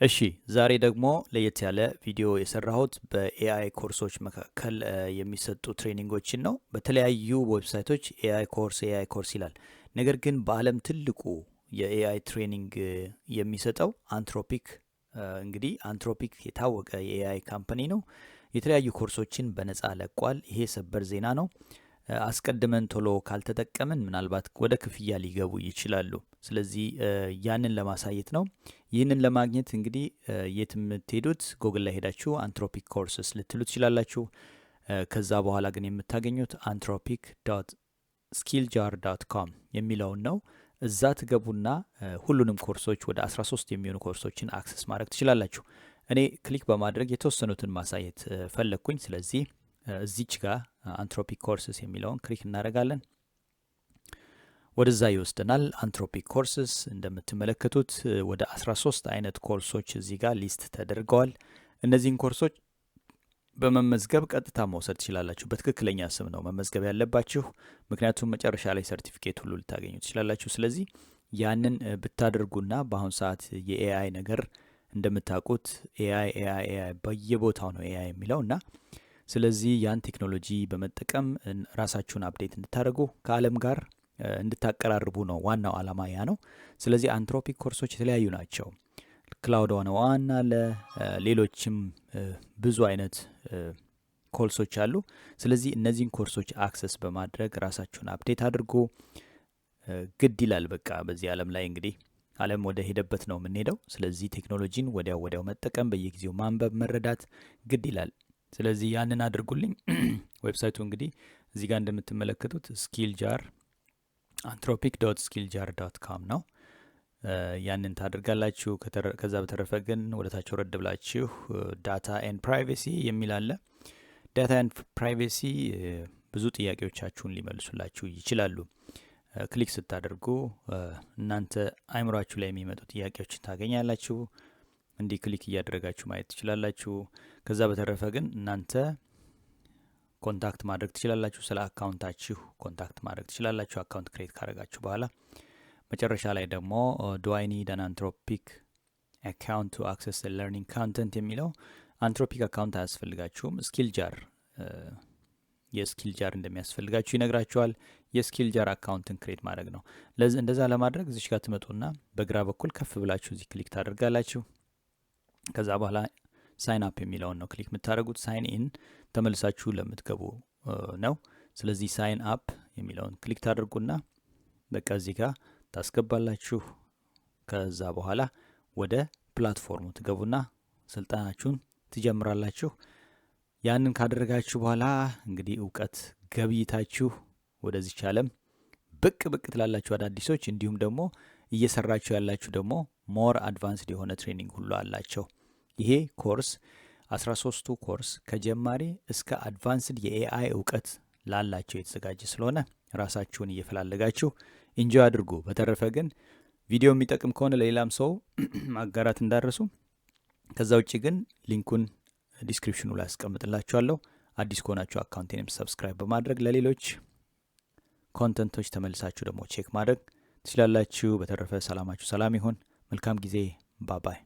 እሺ ዛሬ ደግሞ ለየት ያለ ቪዲዮ የሰራሁት በኤአይ ኮርሶች መካከል የሚሰጡ ትሬኒንጎችን ነው። በተለያዩ ዌብሳይቶች ኤአይ ኮርስ ይላል። ነገር ግን በዓለም ትልቁ የኤአይ ትሬኒንግ የሚሰጠው አንትሮፒክ እንግዲህ አንትሮፒክ የታወቀ የኤአይ ካምፓኒ ነው። የተለያዩ ኮርሶችን በነፃ ለቋል። ይሄ ሰበር ዜና ነው። አስቀድመን ቶሎ ካልተጠቀምን ምናልባት ወደ ክፍያ ሊገቡ ይችላሉ። ስለዚህ ያንን ለማሳየት ነው። ይህንን ለማግኘት እንግዲህ የት የምትሄዱት ጎግል ላይ ሄዳችሁ አንትሮፒክ ኮርስስ ልትሉ ትችላላችሁ። ከዛ በኋላ ግን የምታገኙት አንትሮፒክ ስኪልጃር .com የሚለውን ነው። እዛ ትገቡና ሁሉንም ኮርሶች ወደ 13 የሚሆኑ ኮርሶችን አክሰስ ማድረግ ትችላላችሁ። እኔ ክሊክ በማድረግ የተወሰኑትን ማሳየት ፈለግኩኝ። ስለዚህ እዚች ጋር አንትሮፒክ ኮርስስ የሚለውን ክሊክ እናደርጋለን። ወደዛ ይወስደናል። አንትሮፒክ ኮርስስ እንደምትመለከቱት ወደ 13 አይነት ኮርሶች እዚህ ጋር ሊስት ተደርገዋል። እነዚህን ኮርሶች በመመዝገብ ቀጥታ መውሰድ ትችላላችሁ። በትክክለኛ ስም ነው መመዝገብ ያለባችሁ፣ ምክንያቱም መጨረሻ ላይ ሰርቲፊኬት ሁሉ ልታገኙ ትችላላችሁ። ስለዚህ ያንን ብታደርጉና በአሁኑ ሰዓት የኤአይ ነገር እንደምታውቁት ኤአይ በየቦታው ነው ኤአይ የሚለው እና ስለዚህ ያን ቴክኖሎጂ በመጠቀም ራሳችሁን አፕዴት እንድታደርጉ ከዓለም ጋር እንድታቀራርቡ ነው ዋናው ዓላማ ያ ነው። ስለዚህ አንትሮፒክ ኮርሶች የተለያዩ ናቸው። ክላውድ 101 አለ፣ ሌሎችም ብዙ አይነት ኮርሶች አሉ። ስለዚህ እነዚህን ኮርሶች አክሰስ በማድረግ ራሳችሁን አፕዴት አድርጎ ግድ ይላል። በቃ በዚህ ዓለም ላይ እንግዲህ ዓለም ወደ ሄደበት ነው የምንሄደው። ስለዚህ ቴክኖሎጂን ወዲያው መጠቀም፣ በየጊዜው ማንበብ፣ መረዳት ግድ ይላል። ስለዚህ ያንን አድርጉልኝ። ዌብሳይቱ እንግዲህ እዚህ ጋር እንደምትመለከቱት ስኪልጃር anthropic.skilljar.com ነው። ያንን ታደርጋላችሁ። ከዛ በተረፈ ግን ወደታች ወረድ ብላችሁ ዳታ ኤንድ ፕራይቬሲ የሚል አለ። ዳታ ኤንድ ፕራይቬሲ ብዙ ጥያቄዎቻችሁን ሊመልሱላችሁ ይችላሉ። ክሊክ ስታደርጉ እናንተ አይምሯችሁ ላይ የሚመጡ ጥያቄዎችን ታገኛላችሁ። እንዲህ ክሊክ እያደረጋችሁ ማየት ትችላላችሁ። ከዛ በተረፈ ግን እናንተ ኮንታክት ማድረግ ትችላላችሁ። ስለ አካውንታችሁ ኮንታክት ማድረግ ትችላላችሁ። አካውንት ክሬት ካደረጋችሁ በኋላ መጨረሻ ላይ ደግሞ ዱ አይ ኒድ አን አንትሮፒክ አካውንት ቱ አክሰስ ለርኒንግ ካንተንት የሚለው አንትሮፒክ አካውንት አያስፈልጋችሁም። ስኪልጃር የስኪልጃር እንደሚያስፈልጋችሁ ይነግራችኋል። የስኪልጃር አካውንትን ክሬት ማድረግ ነው። እንደዛ ለማድረግ እዚች ጋር ትመጡና በግራ በኩል ከፍ ብላችሁ እዚህ ክሊክ ታደርጋላችሁ። ከዛ በኋላ ሳይን አፕ የሚለውን ነው ክሊክ የምታደርጉት። ሳይን ኢን ተመልሳችሁ ለምትገቡ ነው። ስለዚህ ሳይን አፕ የሚለውን ክሊክ ታደርጉና በቃ እዚህ ጋር ታስገባላችሁ። ከዛ በኋላ ወደ ፕላትፎርሙ ትገቡና ስልጠናችሁን ትጀምራላችሁ። ያንን ካደረጋችሁ በኋላ እንግዲህ እውቀት ገብይታችሁ ወደዚች ዓለም ብቅ ትላላችሁ አዳዲሶች። እንዲሁም ደግሞ እየሰራችሁ ያላችሁ ደግሞ ሞር አድቫንስድ የሆነ ትሬኒንግ ሁሉ አላቸው። ይሄ ኮርስ 13ቱ ኮርስ ከጀማሪ እስከ አድቫንስድ የኤአይ እውቀት ላላቸው የተዘጋጀ ስለሆነ ራሳችሁን እየፈላለጋችሁ ኢንጆይ አድርጉ። በተረፈ ግን ቪዲዮ የሚጠቅም ከሆነ ለሌላም ሰው ማጋራት እንዳረሱ። ከዛ ውጭ ግን ሊንኩን ዲስክሪፕሽኑ ላይ አስቀምጥላችኋለሁ። አዲስ ከሆናችሁ አካውንቴንም ሰብስክራይብ በማድረግ ለሌሎች ኮንተንቶች ተመልሳችሁ ደግሞ ቼክ ማድረግ ትችላላችሁ። በተረፈ ሰላማችሁ ሰላም ይሁን። መልካም ጊዜ። ባባይ